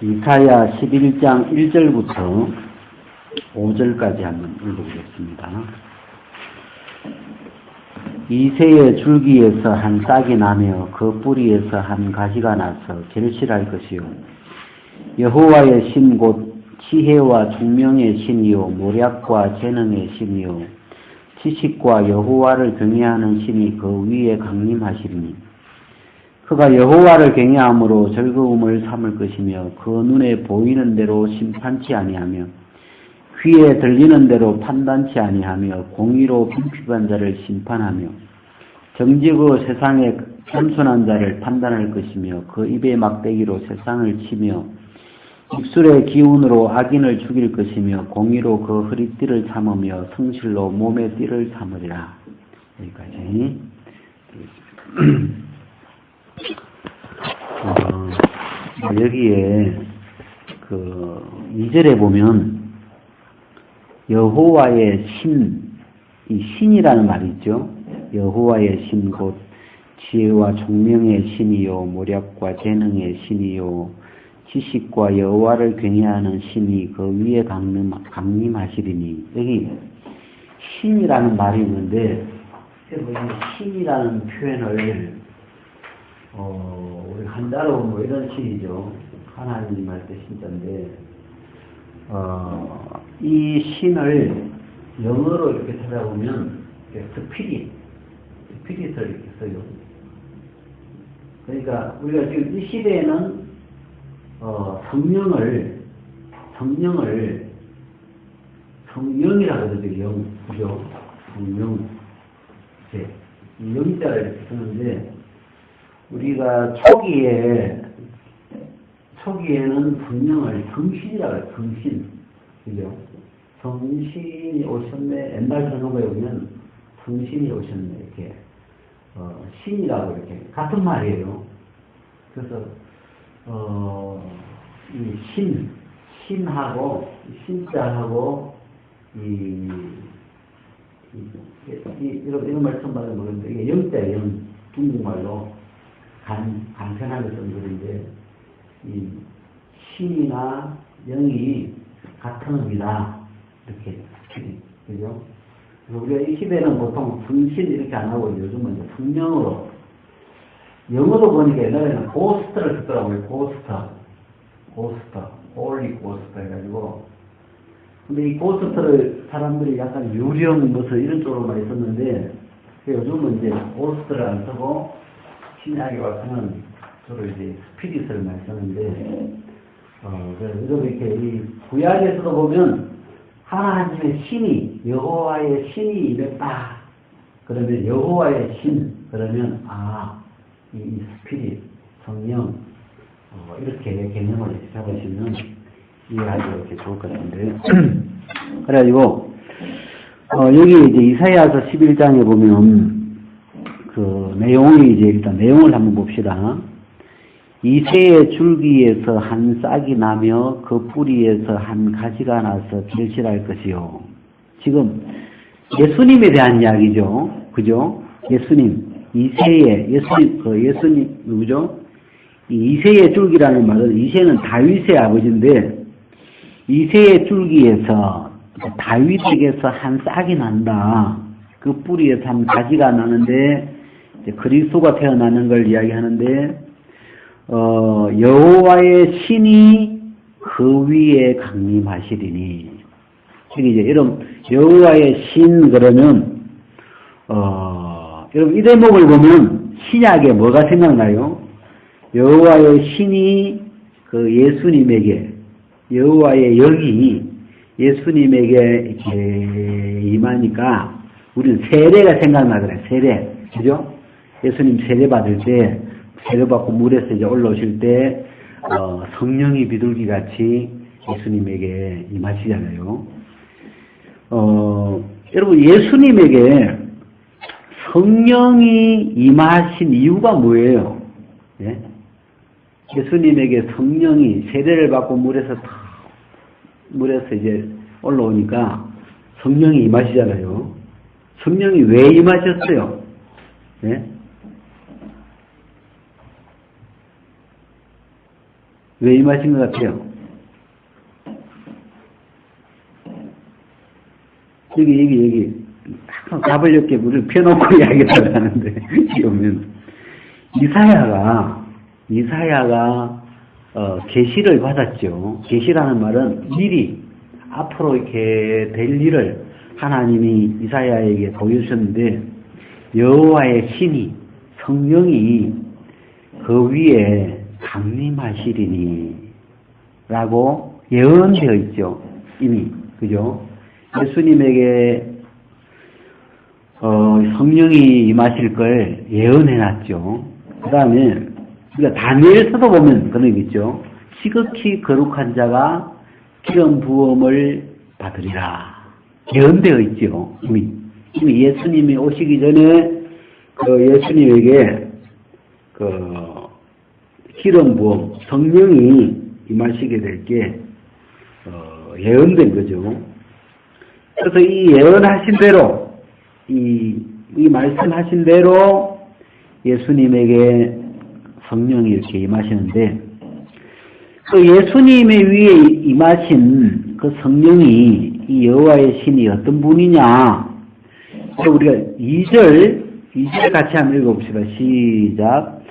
이사야 11장 1절부터 5절까지 한번 읽어보겠습니다. 이새의 줄기에서 한 싹이 나며 그 뿌리에서 한 가지가 나서 결실할 것이요. 여호와의 신 곧 지혜와 총명의 신이요 모략과 재능의 신이요 지식과 여호와를 경외하는 신이 그 위에 강림하시리니 그가 여호와를 경외함으로 즐거움을 삼을 것이며 그 눈에 보이는 대로 심판치 아니하며 귀에 들리는 대로 판단치 아니하며 공의로 빈핍한 자를 심판하며 정직으로 세상에 겸손한 자를 판단할 것이며 그 입의 막대기로 세상을 치며 입술의 기운으로 악인을 죽일 것이며 공의로 그 허리띠를 참으며 성실로 몸의 띠를 참으리라. 여기까지. 여기에 그 2절에 보면 여호와의 신, 이 신이라는 말이 있죠. 여호와의 신 곧 지혜와 총명의 신이요 모략과 재능의 신이요 지식과 여호와를 경외하는 신이 그 위에 강림하시리니 여기 신이라는 말이 있는데 신이라는 표현을 우리 한자로 뭐 이런 신이죠. 하나님 할 때 신자인데 이 신을 영어로 이렇게 찾아보면 스피릿을 이렇게 써요. 그러니까 우리가 지금 이 시대에는 성령이라고 그러죠. 영, 그죠? 성령. 이 영자를 이렇게 쓰는데, 우리가 초기에는 성령을 성신이라고 해요. 성신. 그죠? 성신이 오셨네. 옛날 전후에 보면 성신이 오셨네. 이렇게. 신이라고 이렇게. 같은 말이에요. 그래서, 이 신하고, 신자하고, 이런 말씀 받은 모르는데, 이게 영자예요. 중국말로 간편하게 쓴 글인데, 이 신이나 영이 같은 의미다. 이렇게. 그죠? 그래서 우리가 이 시대는 보통 성신 이렇게 안 하고 요즘은 이제 성령으로, 영어로 보니까 옛날에는 고스트를 쓰더라고요. 고스트, 홀리 고스트 해가지고. 근데 이 고스트를 사람들이 약간 유령 무슨 이런 쪽으로 많이 썼는데, 요즘은 이제 고스트를 안 쓰고, 신약에 와서는 주로 이제 스피릿을 많이 쓰는데, 그래서 이렇게 이 구약에서도 보면, 하나님의 신이, 여호와의 신이 임했다. 그러면 여호와의 신, 그러면, 이 스피릿, 성령, 이렇게 개념을 이렇게 잡으시면 이해하기 이렇게 좋을 것 같은데. 그래가지고, 여기 이제 이사야서 11장에 보면, 그 내용이 이제 일단 내용을 한번 봅시다. 이새의 줄기에서 한 싹이 나며 그 뿌리에서 한 가지가 나서 결실할 것이요. 지금 예수님에 대한 이야기죠. 그죠? 예수님. 예수님, 누구죠? 이 이새의 줄기라는 말은, 이새는 다윗의 아버지인데, 이새의 줄기에서, 다윗에게서 한 싹이 난다. 그 뿌리에서 한 가지가 나는데, 이제 그리스도가 태어나는 걸 이야기하는데, 여호와의 신이 그 위에 강림하시리니. 이게 이제 이런, 여호와의 신, 그러면, 여러분, 이 대목을 보면 신약에 뭐가 생각나요? 여호와의 신이 그 예수님에게, 여호와의 영이 예수님에게 이렇게 임하니까 우리는 세례가 생각나더래. 세례. 그죠? 예수님 세례 받을 때, 세례 받고 물에서 이제 올라오실 때, 성령이 비둘기 같이 예수님에게 임하시잖아요. 여러분, 예수님에게 성령이 임하신 이유가 뭐예요? 예? 예수님에게 성령이 세례를 받고 물에서 이제 올라오니까 성령이 임하시잖아요. 성령이 왜 임하셨어요? 예? 왜 임하신 것 같아요? 여기. 항상 답을 이렇게 물을 펴놓고 이야기를 하는데, 이러면, 이사야가, 계시를 받았죠. 계시라는 말은 미리, 앞으로 이렇게 될 일을 하나님이 이사야에게 보여주셨는데, 여호와의 신이, 성령이 그 위에 강림하시리니, 라고 예언되어 있죠. 이미. 그죠? 예수님에게 성령이 임하실 걸 예언해놨죠. 그 다음에 우리가 다니엘서도 보면 그런 게 있죠. 지극히 거룩한 자가 기름 부음을 받으리라. 예언되어 있죠. 이미 예수님이 오시기 전에 예수님에게 기름 부음, 성령이 임하시게 될 게 예언된 거죠. 그래서 이 예언하신 대로, 이 말씀하신 대로 예수님에게 성령이 이렇게 임하시는데, 그 예수님의 위에 임하신 그 성령이 이 여호와의 신이 어떤 분이냐? 우리가 2절 같이 한번 읽어봅시다. 시작.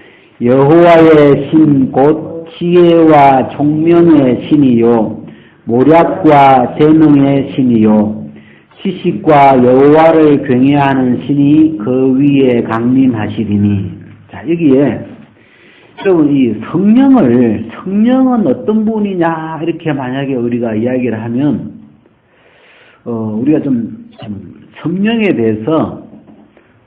여호와의 신 곧 지혜와 총명의 신이요 모략과 재능의 신이요 지식과 여호와를 경외하는 신이 그 위에 강림하시리니. 자, 여기에 여러분 이 성령은 어떤 분이냐 이렇게 만약에 우리가 이야기를 하면 우리가 좀 성령에 대해서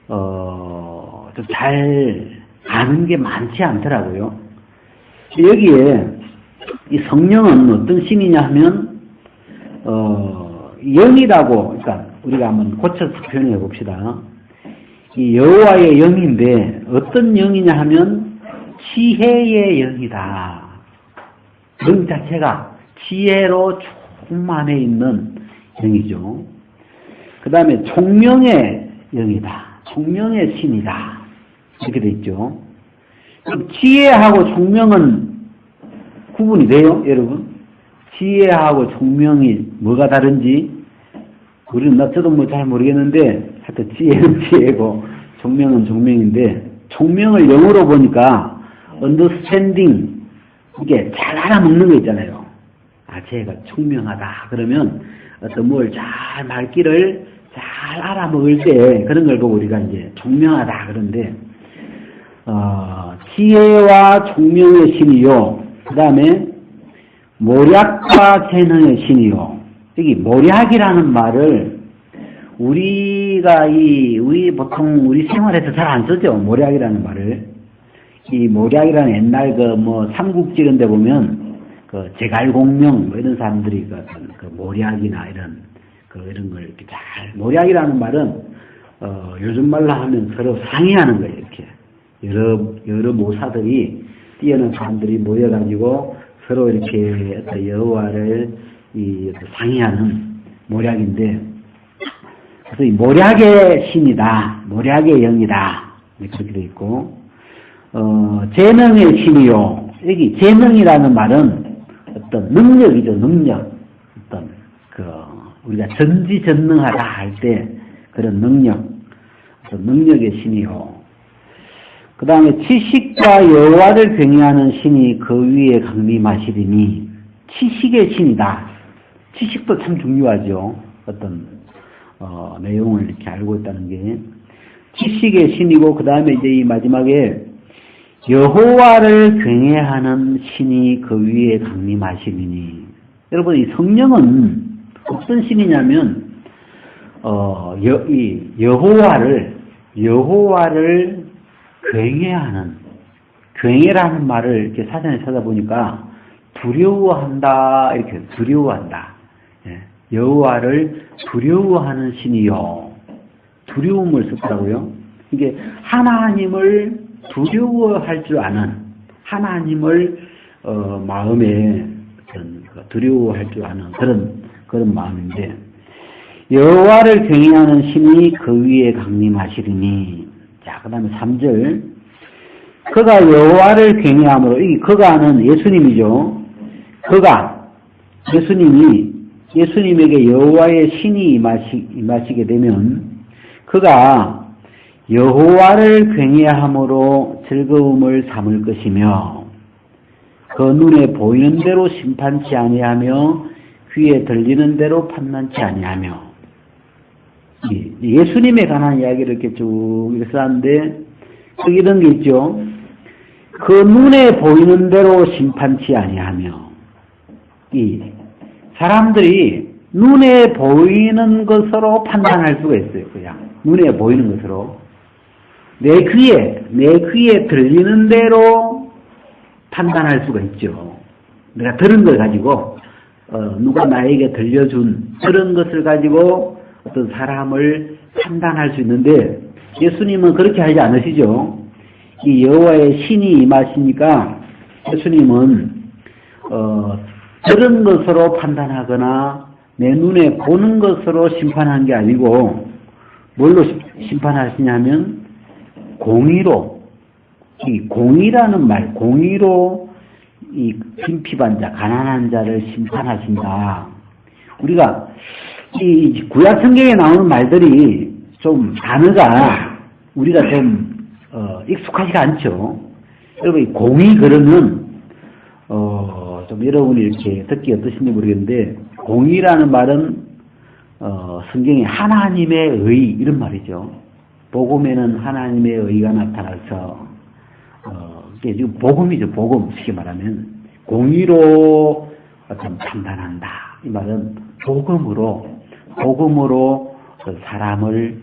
좀 잘 아는 게 많지 않더라고요. 여기에 이 성령은 어떤 신이냐 하면 영이라고, 그러니까 우리가 한번 고쳐서 표현해 봅시다. 이 여호와의 영인데 어떤 영이냐 하면 지혜의 영이다. 영 자체가 지혜로 충만해 있는 영이죠. 그 다음에 총명의 영이다. 총명의 신이다. 이렇게 돼 있죠. 그럼 지혜하고 총명은 구분이 돼요, 여러분? 지혜하고 총명이 뭐가 다른지 우리는 저도 잘 모르겠는데 하여튼 지혜는 지혜고 총명은 총명인데, 총명을 영어로 보니까 understanding, 이게 잘 알아먹는 거 있잖아요. 쟤가 총명하다 그러면 어떤 뭘 잘 말귀를 잘 알아먹을 때 그런 걸 보고 우리가 이제 총명하다 그런데, 지혜와 총명의 신이요, 그 다음에 모략과 재능의 신이요. 여기 모략이라는 말을 우리 보통 우리 생활에서 잘 안 쓰죠. 모략이라는 말을. 이 모략이라는 옛날 삼국지 이런 데 보면 제갈공명 이런 사람들이 모략이나 이런 걸 이렇게 잘, 모략이라는 말은 요즘 말로 하면 서로 상의하는 거예요. 이렇게 여러 모사들이, 뛰어난 사람들이 모여가지고 서로 이렇게 여호와를 상의하는 모략인데, 그래서 이 모략의 신이다, 모략의 영이다, 그렇게 되어 있고, 재능의 신이요. 여기 재능이라는 말은 어떤 능력이죠, 능력. 어떤 우리가 전지전능하다 할 때 그런 능력, 어떤 능력의 신이요. 그 다음에 지식과 여호와를 경외하는 신이 그 위에 강림하시리니. 지식의 신이다. 지식도 참 중요하죠. 어떤 내용을 이렇게 알고 있다는 게 지식의 신이고, 그 다음에 이제 이 마지막에 여호와를 경외하는 신이 그 위에 강림하시리니. 여러분, 이 성령은 어떤 신이냐면 이 여호와를 경외하는, 경외라는 말을 이렇게 사전에 찾아보니까 두려워한다, 이렇게 두려워한다. 여호와를 두려워하는 신이요. 두려움을 썼더라고요. 이게 하나님을 두려워할 줄 아는, 하나님을 마음에 두려워할 줄 아는 그런 마음인데, 여호와를 경외하는 신이 그 위에 강림하시리니. 자, 그 다음에 3절. 그가 여호와를 경외함으로, 이 그가는 예수님이죠. 그가 예수님에게 여호와의 신이 임하시게 되면 그가 여호와를 경외함으로 즐거움을 삼을 것이며 그 눈에 보이는 대로 심판치 아니하며 귀에 들리는 대로 판단치 아니하며. 예수님에 관한 이야기를 이렇게 쭉 써놨는데 이런 게 있죠. 그 눈에 보이는 대로 심판치 아니하며. 이 사람들이 눈에 보이는 것으로 판단할 수가 있어요. 그냥 눈에 보이는 것으로. 내 귀에 들리는 대로 판단할 수가 있죠. 내가 들은 걸 가지고 누가 나에게 들은 것을 가지고 어떤 사람을 판단할 수 있는데 예수님은 그렇게 하지 않으시죠. 이 여호와의 신이 임하시니까 예수님은 들은 것으로 판단하거나 내 눈에 보는 것으로 심판한 게 아니고 뭘로 심판하시냐면 공의로, 이 공의라는 말, 공의로 이 빈피반 자, 가난한 자를 심판하신다. 우리가 이 구약 성경에 나오는 말들이 좀 단어가 우리가 좀 익숙하지가 않죠. 여러분 이 공의 그러면 좀 여러분이 이렇게 듣기 어떠신지 모르겠는데 공의라는 말은 성경에 하나님의 의 이런 말이죠. 복음에는 하나님의 의가 나타나서 이게 지금 복음이죠. 복음 쉽게 말하면 공의로 어떤 판단한다. 이 말은 복음으로 사람을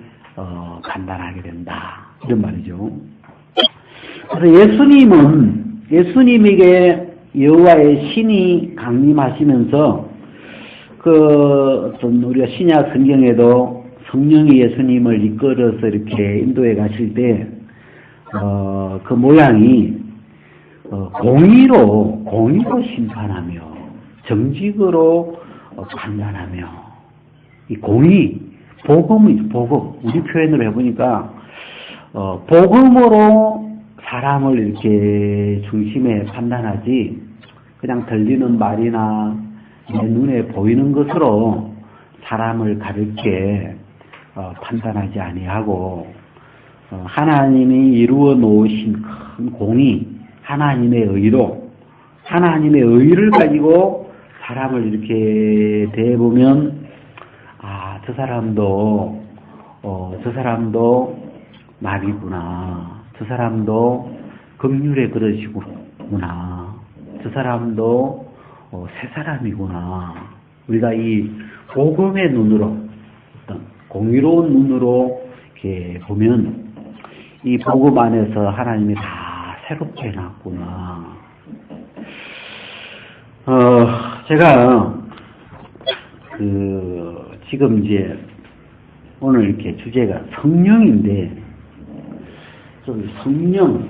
판단하게 된다. 이런 말이죠. 그래서 예수님에게 여호와의 신이 강림하시면서 어떤 우리가 신약 성경에도 성령이 예수님을 이끌어서 이렇게 인도해 가실 때, 그 모양이, 공의로 심판하며, 정직으로 판단하며, 이 공의, 복음. 우리 표현으로 해보니까, 복음으로 사람을 이렇게 중심에 판단하지, 그냥 들리는 말이나 내 눈에 보이는 것으로 사람을 가볍게 판단하지 아니하고 하나님이 이루어 놓으신 큰 공의, 하나님의 의를 가지고 사람을 이렇게 대해보면 저 사람도 나비구나, 저 사람도 긍휼의 그릇이구나, 저 사람도 새 사람이구나. 우리가 이 복음의 눈으로, 어떤 공의로운 눈으로 이렇게 보면 이 복음 안에서 하나님이 다 새롭게 해놨구나. 제가 지금 이제 오늘 이렇게 주제가 성령인데 좀 성령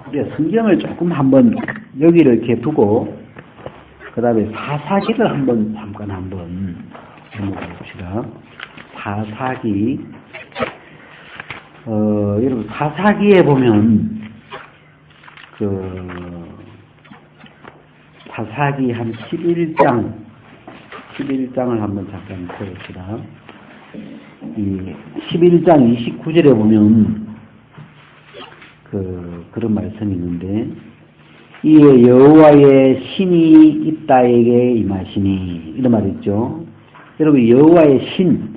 우리가 성경을 조금 한번 여기를 이렇게 두고 그 다음에 사사기를 잠깐 한번 봅시다. 사사기 여러분 사사기에 보면 사사기 한 11장을 한번 잠깐 펴봅시다. 이 11장 29절에 보면 그런 말씀이 있는데 이에 여호와의 신이 이 땅에게 임하시니 이런 말이 있죠. 여러분 여호와의 신,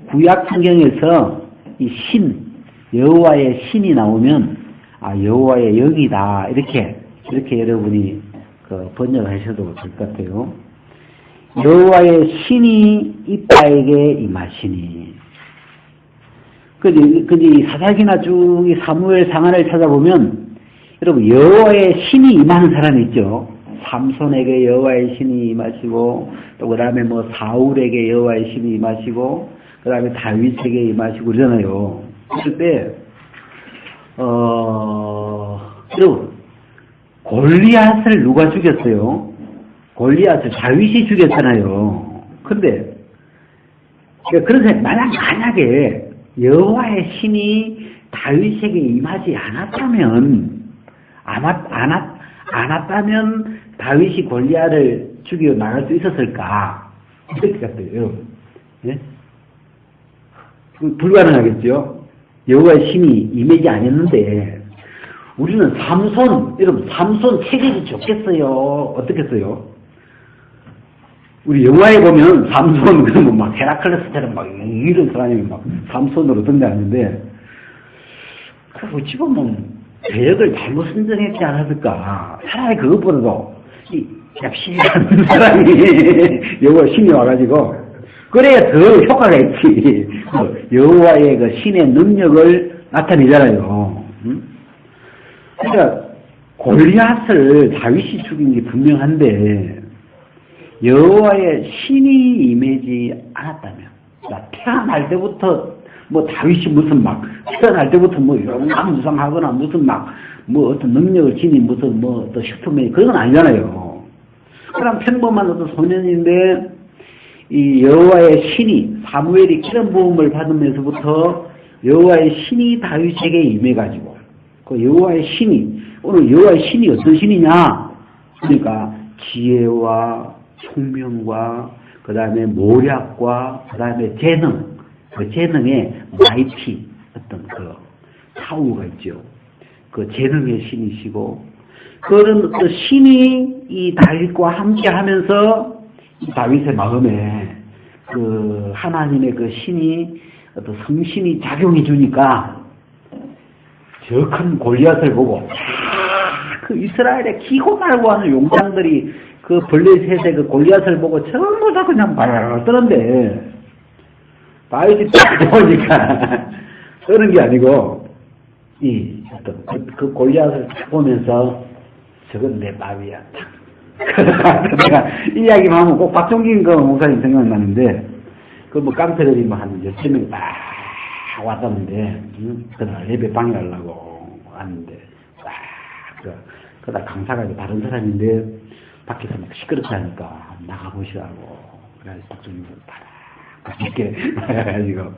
구약 성경에서 이 여호와의 신이 나오면 여호와의 영이다 이렇게 여러분이 번역하셔도 될 것 같아요. 여호와의 신이 이 땅에게 임하시니. 근데 사사기나 쭉 이 사무엘 상한을 찾아보면 여러분 여호와의 신이 임하는 사람이 있죠. 삼손에게 여호와의 신이 임하시고 또 그다음에 사울에게 여호와의 신이 임하시고 그다음에 다윗에게 임하시고 그러잖아요. 그럴 때 여러분 골리앗을 누가 죽였어요? 골리앗을 다윗이 죽였잖아요. 근데 그런 생각, 만약에 여호와의 신이 다윗에게 임하지 않았다면 다윗이 골리앗을 죽여 나갈 수 있었을까? 어떻게 같아요, 여러분? 예? 불가능하겠죠? 여호와의 신이 임하지 않았는데, 우리는 여러분, 삼손 체격이 좋겠어요? 어떻겠어요? 우리 영화에 보면 삼손, 그러면 막 헤라클레스처럼 막 이런 사람이 막 삼손으로 등장하는데, 그거 집어보면 배역을 잘못 선정했지 않았을까? 차라리 그것보다도 이 얍실한 사람이 여호와 신이 와가지고, 그래야 더 효과가 있지. 여호와의 그 신의 능력을 나타내잖아요. 그러니까 골리앗을 다윗이 죽인 게 분명한데, 여호와의 신이 임하지 않았다면, 태어날 때부터 다윗이 무슨 태어날 때부터 용감무상하거나 무슨 어떤 능력을 지닌 무슨 어떤 슈퍼맨, 그건 아니잖아요. 그럼 평범한 어떤 소년인데, 이 여호와의 신이, 사무엘이 기름 부음을 받으면서부터 여호와의 신이 다윗에게 임해가지고, 그 여호와의 신이, 오늘 여호와의 신이 어떤 신이냐? 그러니까 지혜와 총명과 그 다음에 모략과 그 다음에 재능, 그 재능의 마이티, 어떤 그 사우가 있죠. 그 재능의 신이시고, 그런 그 신이 이 다윗과 함께 하면서 다윗의 마음에 그 하나님의 그 신이 어떤 성신이 작용해 주니까 저 큰 골리앗을 보고 그 이스라엘의 기고 말고 하는 용장들이 그 블레셋의 그 골리앗을 보고 전부 다 그냥 바라라 뜨는데, 다윗이 딱 보니까 뜨는 게 아니고 그 골리앗을 딱 보면서 저건 내 마음이야. 내가 이 이야기만 하면 꼭 박종긴 그 목사님 생각나는데, 그 깡패들이 한 10명 딱 왔었는데, 그날 예배 방해하려고 왔는데, 그다 강사가 다른 사람인데, 밖에서 막 시끄럽게 하니까 나가보시라고. 그래서 박종gin을 봐라. 이렇게 말해가지고,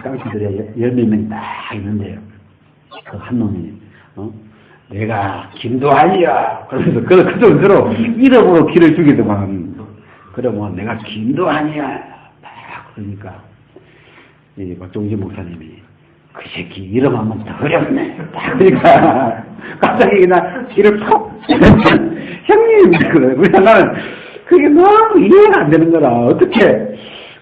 깡패들이 10명 딱 있는데, 그 한 놈이, 내가 김도환이야. 그러면서 그 정도로 이름으로 길을 죽이더만. 그러면 내가 김도환이야. 그러니까 이 박종진 목사님이 그 새끼 이름 하면 더 어렵네. 그러니까 갑자기 그냥 길을 톡. 형님, 그래. 나는 그게 너무 이해가 안 되는 거라. 어떻게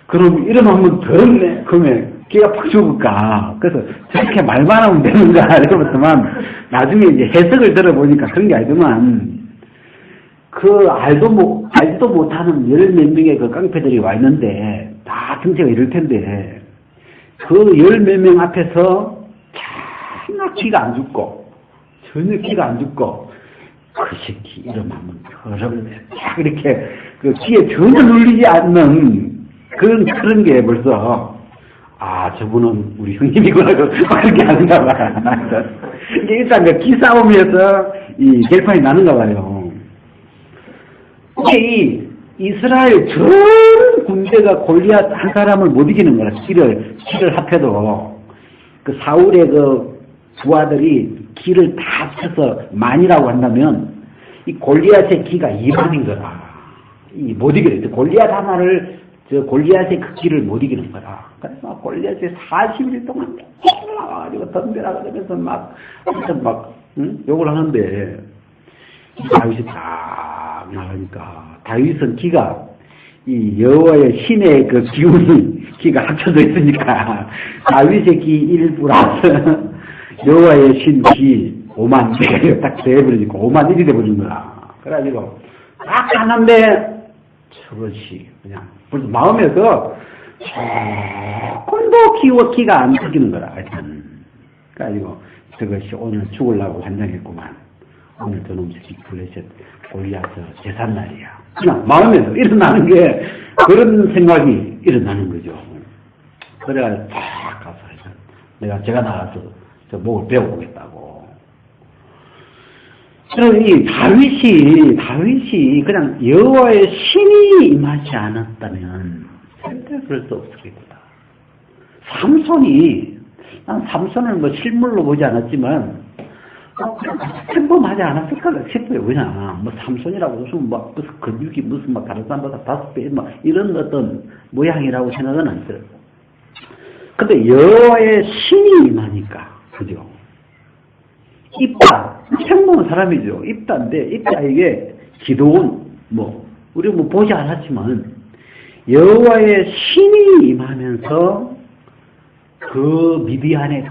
그럼 이름 하면 더 어렵네. 그러면 걔가 팍 죽을까? 그래서 저렇게 말만 하면 되는가? 이러면서만 나중에 이제 해석을 들어보니까 그런 게 아니더만, 알지도 못하는 열 몇 명의 그 깡패들이 와 있는데, 다 등치가 이럴 텐데, 그 열 몇 명 앞에서 전혀 기가 안 죽고, 그 새끼 이름하면 어렵네. 이렇게 그 귀에 전혀 눌리지 않는 그런 게 벌써, 저분은 우리 형님이구나, 그렇게 하는가 봐. 이게 일단 그 기싸움에서 이 결판이 나는가 봐요. 이게 이 이스라엘 전 군대가 골리앗 한 사람을 못 이기는 거라. 길을 합해도. 그 사울의 그 부하들이 길을 다 합쳐서 만이라고 한다면, 이 골리앗의 기가 2만인 거라. 못 이기는, 골리앗 하나를, 골리앗의 그 길을 못 이기는 거라. 그래서 골리앗이 40일 동안 올라와가지고 덤벼라 그러면서 욕을 하는데, 다윗이 딱 나가니까, 다윗은 기가, 이 여호와의 신의 그 기가 합쳐져 있으니까, 다윗의 기 1 플러스 여호와의 신 기 5만 개 딱 돼버리니까 5만 1이 돼버린 거라. 그래가지고 딱 하는데, 저것이 그냥 무슨 마음에서 조금도 기가 안 터지는 거라. 하여튼 그래가지고 저것이 오늘 죽으려고 환장했구만. 오늘 저놈 새끼 블레셋 골리앗 제삿날이야. 그냥 마음에서 일어나는 게, 그런 생각이 일어나는 거죠. 그래가 딱 가서 제가 나가서 저 목을 베어보겠다고. 그리고 이 다윗이 그냥 여호와의 신이 임하지 않았다면 절대 그럴 수 없었겠다. 난 삼손을 뭐 실물로 보지 않았지만 평범하지 않았을까 싶어요. 그냥 뭐 삼손이라고 무슨 근육이 무슨 다른 사람보다 5배 이런 어떤 모양이라고 생각은 안 들어요. 근데 여호와의 신이 임하니까 그죠? 입다 평범한 사람이죠. 입다에게 기도원 우리 보지 않았지만 여호와의 신이 임하면서 그 미디안에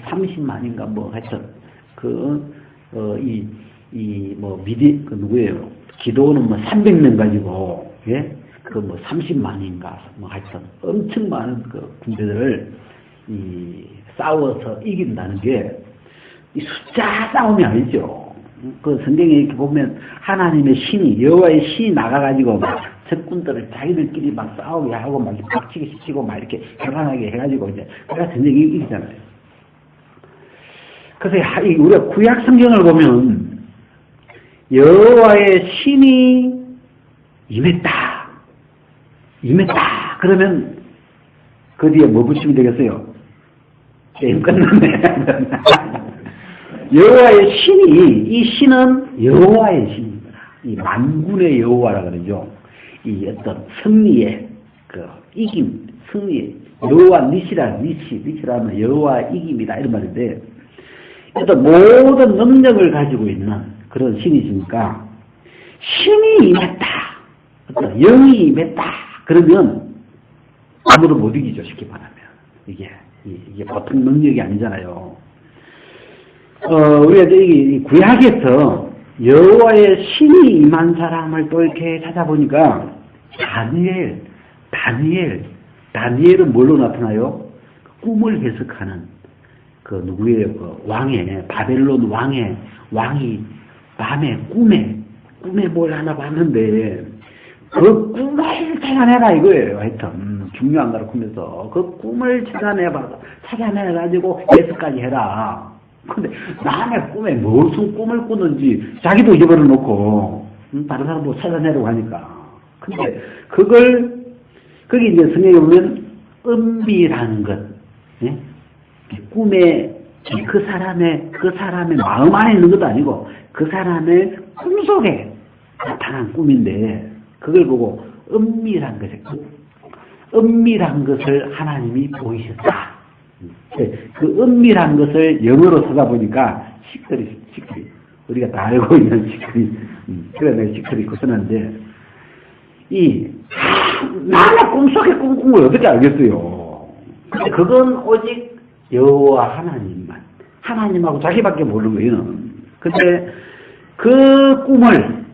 30만인가 하여튼 누구예요? 기도는 300명 가지고, 예? 30만인가, 하여튼 엄청 많은 군대들을 싸워서 이긴다는 게, 이 숫자 싸움이 아니죠. 성경에 이렇게 보면 하나님의 신이, 여호와의 신이 나가가지고 적군들을 자기들끼리 싸우게 하고 박치기 시키고 이렇게 결혼하게 해가지고 이제, 그래야 전쟁이 이기잖아요. 그래서 우리가 구약 성경을 보면 여호와의 신이 임했다. 그러면 그 뒤에 뭐 붙이면 되겠어요? 게임 끝났네. 여호와의 신이, 이 신은 여호와의 신입니다. 이 만군의 여호와라 그러죠. 이 어떤 승리의 이김, 승리, 여호와 니시라면 여호와 이김이다 이런 말인데. 어떤 모든 능력을 가지고 있는 그런 신이시니까 신이 임했다, 어떤 영이 임했다 그러면 아무도 못 이기죠. 쉽게 말하면 이게 보통 능력이 아니잖아요. 우리가 이 구약에서 여호와의 신이 임한 사람을 또 이렇게 찾아보니까 다니엘은 뭘로 나타나요? 꿈을 해석하는 누구예요? 바벨론 왕이 밤에 꿈에 뭘 하나 봤는데, 그 꿈을 찾아내라 이거예요. 하여튼, 중요한 거를 꾸면서. 그 꿈을 찾아내가지고 예수까지 해라. 근데 남의 꿈에 무슨 꿈을 꾸는지 자기도 잊어버려 놓고, 다른 사람 찾아내려고 하니까. 근데 거기 이제 성경에 보면, 은비라는 것, 예? 꿈에 그 사람의 마음 안에 있는 것도 아니고 그 사람의 꿈속에 나타난 꿈인데 그걸 보고 은밀한 것을 하나님이 보이셨다. 그 은밀한 것을 영어로 찾아보니까 시크릿 우리가 다 알고 있는 시크릿. 그래 내가 시크릿 고선한데 남의 꿈속에 꿈꾼 걸 어떻게 알겠어요? 근데 그건 오직 여호와 하나님하고 자기밖에 모르는 거예요. 근데 그 꿈을,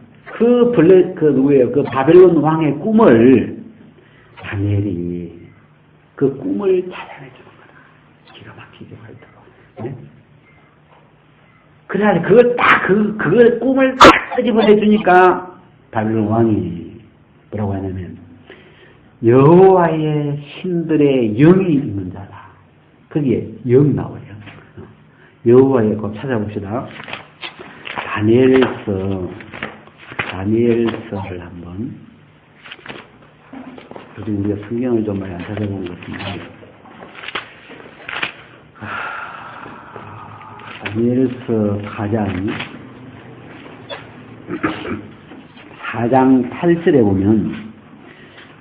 누구예요? 바벨론 왕의 꿈을 다니엘이 그 꿈을 찾아내주는 거다. 기가 막히게 하더라고. 네? 그래야 그걸 꿈을 딱 끄집어내주니까 바벨론 왕이 뭐라고 하냐면 여호와의 신들의 영이 있는 자다. 거기에 영이 나와요. 여호와의 거 찾아봅시다. 다니엘서를 한번. 요즘 우리가 성경을 좀 많이 안 찾아보는 것 같은데. 다니엘서 4장 8절에 보면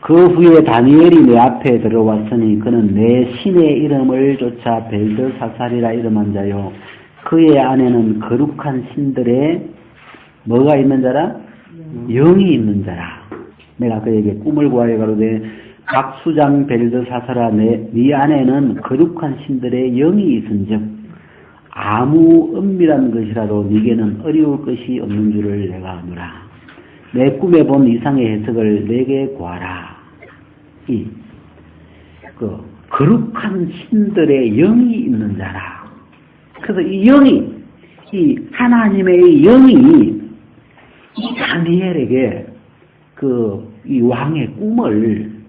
그 후에 다니엘이 내 앞에 들어왔으니 그는 내 신의 이름을 쫓아 벨드사살이라 이름한 자요 그의 안에는 거룩한 신들의 뭐가 있는 자라? 영이 있는 자라. 내가 그에게 꿈을 구하여 가로되 각수장 벨드사살아 네 안에는 거룩한 신들의 영이 있은즉 아무 은밀한 것이라도 네게는 어려울 것이 없는 줄을 내가 아노라. 내 꿈에 본 이상의 해석을 내게 구하라. 거룩한 신들의 영이 있는 자라. 그래서 이 하나님의 영이 이 다니엘에게 이 왕의 꿈을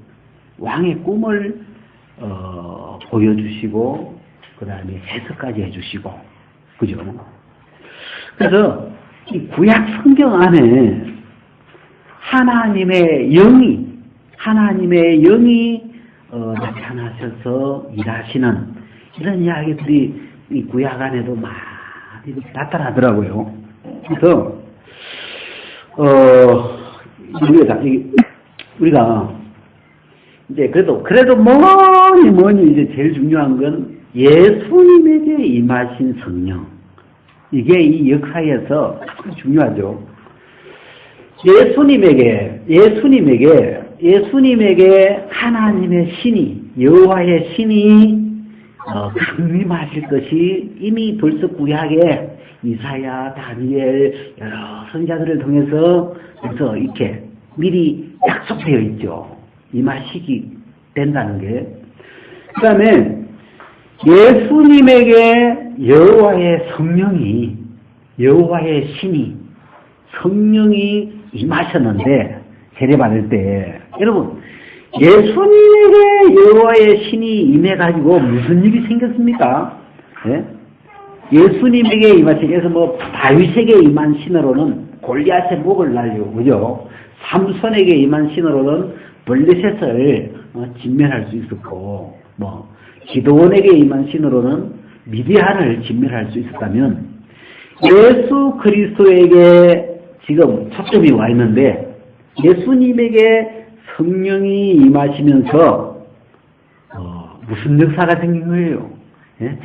보여주시고, 그 다음에 해석까지 해주시고, 그죠? 그래서 이 구약 성경 안에 하나님의 영이 나타나셔서 일하시는 이런 이야기들이 이 구약 안에도 많이 나타나더라고요. 그래서 우리가 이제 그래도 뭐니 이제 제일 중요한 건 예수님에게 임하신 성령. 이게 이 역사에서 참 중요하죠. 예수님에게 하나님의 신이, 여호와의 신이 강림하실 것이 이미 벌써 구약에 이사야, 다니엘 여러 선지자들을 통해서 벌써 이렇게 미리 약속되어 있죠. 임하시기 된다는 게. 그 다음에 예수님에게 여호와의 신이 성령이 임하셨는데 세례받을 때 여러분 예수님에게 여호와의 신이 임해가지고 무슨 일이 생겼습니까? 예? 예수님에게 임하신, 그래서 다윗에게 임한 신으로는 골리앗의 목을 날리고, 그죠? 삼손에게 임한 신으로는 블레셋을 진멸할 수 있었고, 기도원에게 임한 신으로는 미디안을 진멸할 수 있었다면, 예수 그리스도에게 지금 초점이 와 있는데, 예수님에게 성령이 임하시면서, 무슨 역사가 생긴 거예요? 예?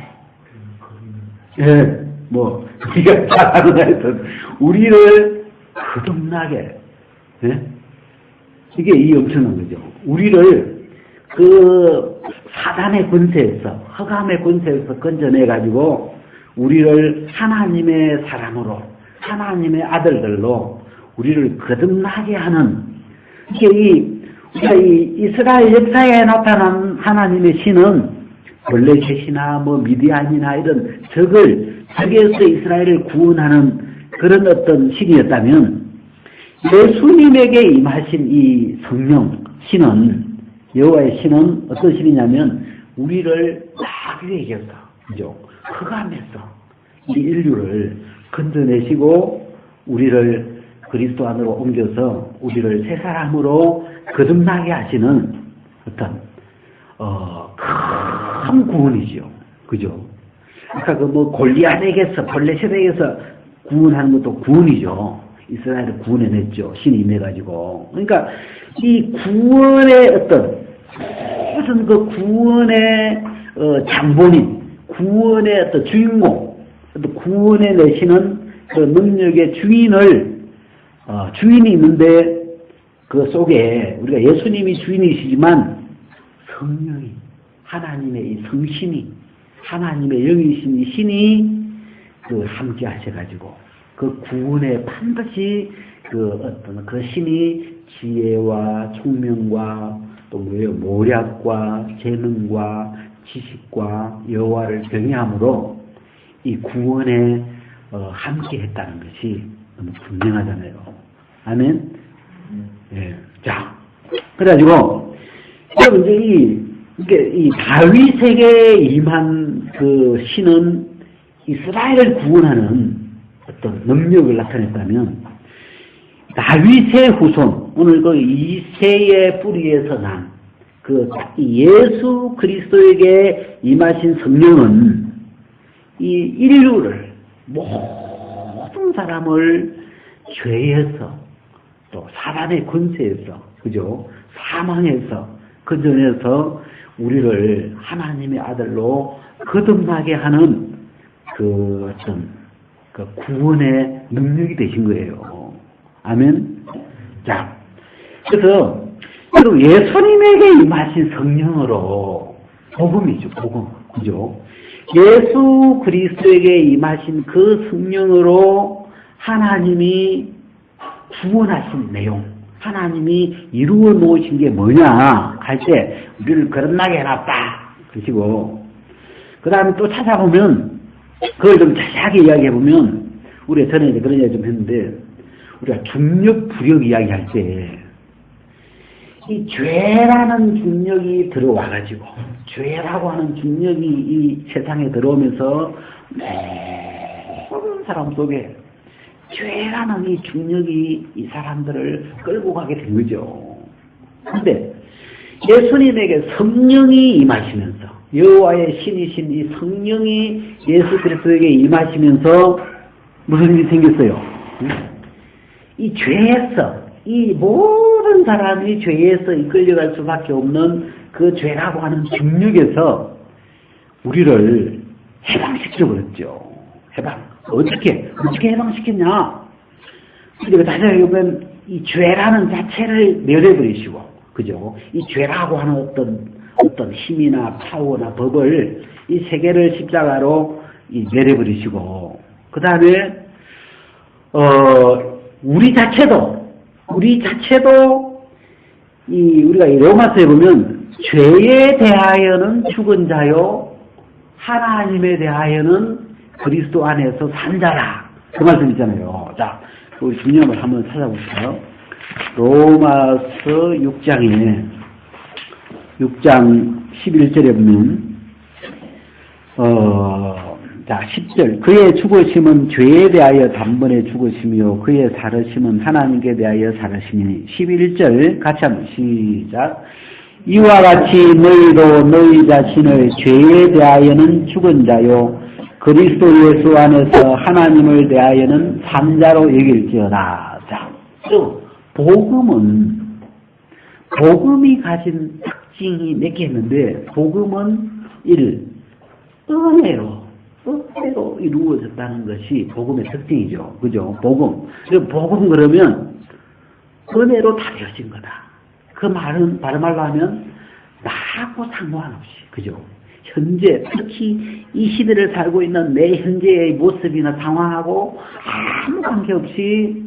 예, 우리가 잘 아는 하여튼, 우리를 거듭나게, 예? 이게 이 엄청난 거죠. 우리를 사단의 권세에서, 흑암의 권세에서 건져내가지고, 우리를 하나님의 사람으로, 하나님의 아들들로, 우리를 거듭나게 하는, 우리가 이 이스라엘 역사에 나타난 하나님의 신은, 블레셋이나 미디안이나 이런 적에서 이스라엘을 구원하는 그런 어떤 신이었다면, 예수님에게 임하신 이 성령, 신은, 여호와의 신은 어떤 신이냐면, 우리를 마귀에게서, 그죠? 흑암에서 이 인류를 건져내시고, 우리를 그리스도 안으로 옮겨서, 우리를 새 사람으로 거듭나게 하시는 어떤, 큰 구원이죠. 그죠? 아까 골리앗에게서, 블레셋에게서 구원하는 것도 구원이죠. 이스라엘을 구원해냈죠. 신이 임해가지고. 그러니까 이 구원의 무슨 구원의 장본인, 구원의 어떤 주인공, 구원해 내시는 그 능력의 주인이 있는데 그 속에 우리가 예수님이 주인이시지만 성령이, 하나님의 이 성신이, 하나님의 영이신 이 신이 함께 하셔가지고 그 구원에 반드시 그 신이 지혜와 총명과 또 모략과 재능과 지식과 여호와를 경외함으로 이 구원에 함께 했다는 것이 너무 분명하잖아요. 아멘? 예. 자, 그래가지고 여러분 이제 이 다윗에게 임한 그 신은 이스라엘을 구원하는 어떤 능력을 나타냈다면, 다윗의 후손, 오늘 이새의 뿌리에서 난 예수 그리스도에게 임하신 성령은 이 인류를, 모든 사람을 죄에서, 또 사단의 권세에서, 그죠? 사망에서 건져내서 우리를 하나님의 아들로 거듭나게 하는 구원의 능력이 되신 거예요. 아멘? 자, 그래서, 여러분, 예수님에게 임하신 성령으로, 복음이죠, 복음. 그죠? 예수 그리스도에게 임하신 그 성령으로 하나님이 구원하신 내용, 하나님이 이루어 놓으신 게 뭐냐 할 때, 우리를 거듭나게 해놨다. 그러시고, 그 다음에 또 찾아보면, 그걸 좀 자세하게 이야기해보면, 우리가 전에 그런 이야기 좀 했는데, 우리가 중력, 부력 이야기할 때, 이 죄라는 중력이 들어와가지고, 죄라고 하는 중력이 이 세상에 들어오면서, 모든 사람 속에 죄라는 이 중력이 이 사람들을 끌고 가게 된 거죠. 근데 예수님에게 성령이 임하시면서, 여호와의 신이신 이 성령이 예수 그리스도에게 임하시면서 무슨 일이 생겼어요? 이 죄에서, 이 모든 사람이 죄에서 이끌려갈 수밖에 없는 그 죄라고 하는 중력에서 우리를 해방시켜버렸죠. 해방. 어떻게 해방시켰냐? 우리가 자세히 보면 이 죄라는 자체를 멸해버리시고, 그죠? 이 죄라고 하는 어떤 힘이나 파워나 법을 이 세계를 십자가로 멸해버리시고, 그 다음에 우리 자체도 우리가 이 로마서에 보면 죄에 대하여는 죽은 자요 하나님에 대하여는 그리스도 안에서 산 자라, 그 말씀 있잖아요. 자, 우리 중요한 한번 찾아볼까요? 로마서 6장 11절에 보면 자, 10절. 그의 죽으심은 죄에 대하여 단번에 죽으심이요 그의 살으심은 하나님께 대하여 살으심이니. 11절 같이 한번 시작. 이와 같이 너희도 너희 자신을 죄에 대하여는 죽은 자요 그리스도 예수 안에서 하나님을 대하여는 산 자로 여길지어다. 자, 복음이 가진 특징이 몇 개 있는데, 복음은 은혜로 이루어졌다는 것이 복음의 특징이죠. 그죠? 복음 그러면 은혜로 다 되어진 거다. 그 말은 다른 말로 하면 나하고 상관없이, 그죠? 현재, 특히 이 시대를 살고 있는 내 현재의 모습이나 상황하고 아무 관계없이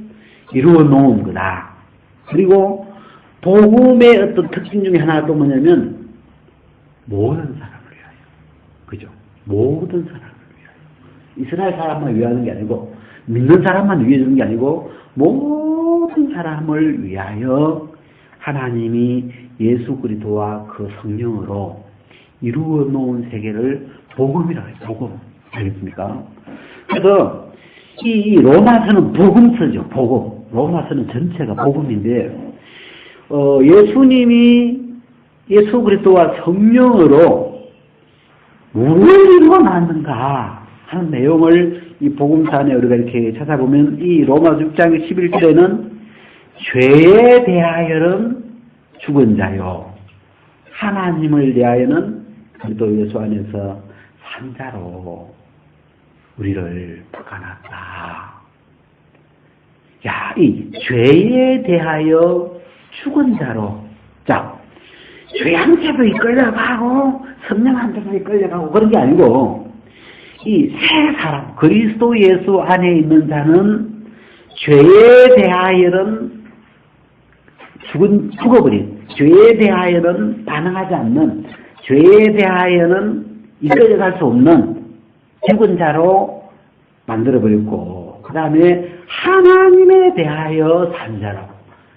이루어 놓은 거다. 그리고 복음의 어떤 특징 중에 하나가 또 뭐냐면 모든 사람을 위하여, 그죠? 모든 사람을 위하여. 이스라엘 사람만 위하는 게 아니고, 믿는 사람만 위해 주는 게 아니고, 모든 사람을 위하여 하나님이 예수 그리스도와 그 성령으로 이루어 놓은 세계를 복음이라고 해요. 복음. 알겠습니까? 그래서 이 로마서는 복음서죠. 복음. 로마서는 전체가 복음인데, 예수 그리스도와 성령으로 무엇을 이루어 놨는가 하는 내용을 이 복음서 안에 우리가 이렇게 찾아보면, 이 로마서 6장 11절에는 죄에 대하여는 죽은 자요 하나님을 대하여는 그리스도 예수 안에서 산 자로 우리를 바꿔놨다. 야, 이 죄에 대하여 죽은 자로, 자, 죄한테도 이끌려가고 성령한테도 이끌려가고 그런 게 아니고, 이 새 사람, 그리스도 예수 안에 있는 자는 죄에 대하여는 죽어버린, 죄에 대하여는 반응하지 않는, 죄에 대하여는 이끌려갈 수 없는 죽은 자로 만들어버렸고, 그 다음에 하나님에 대하여 산 자라고,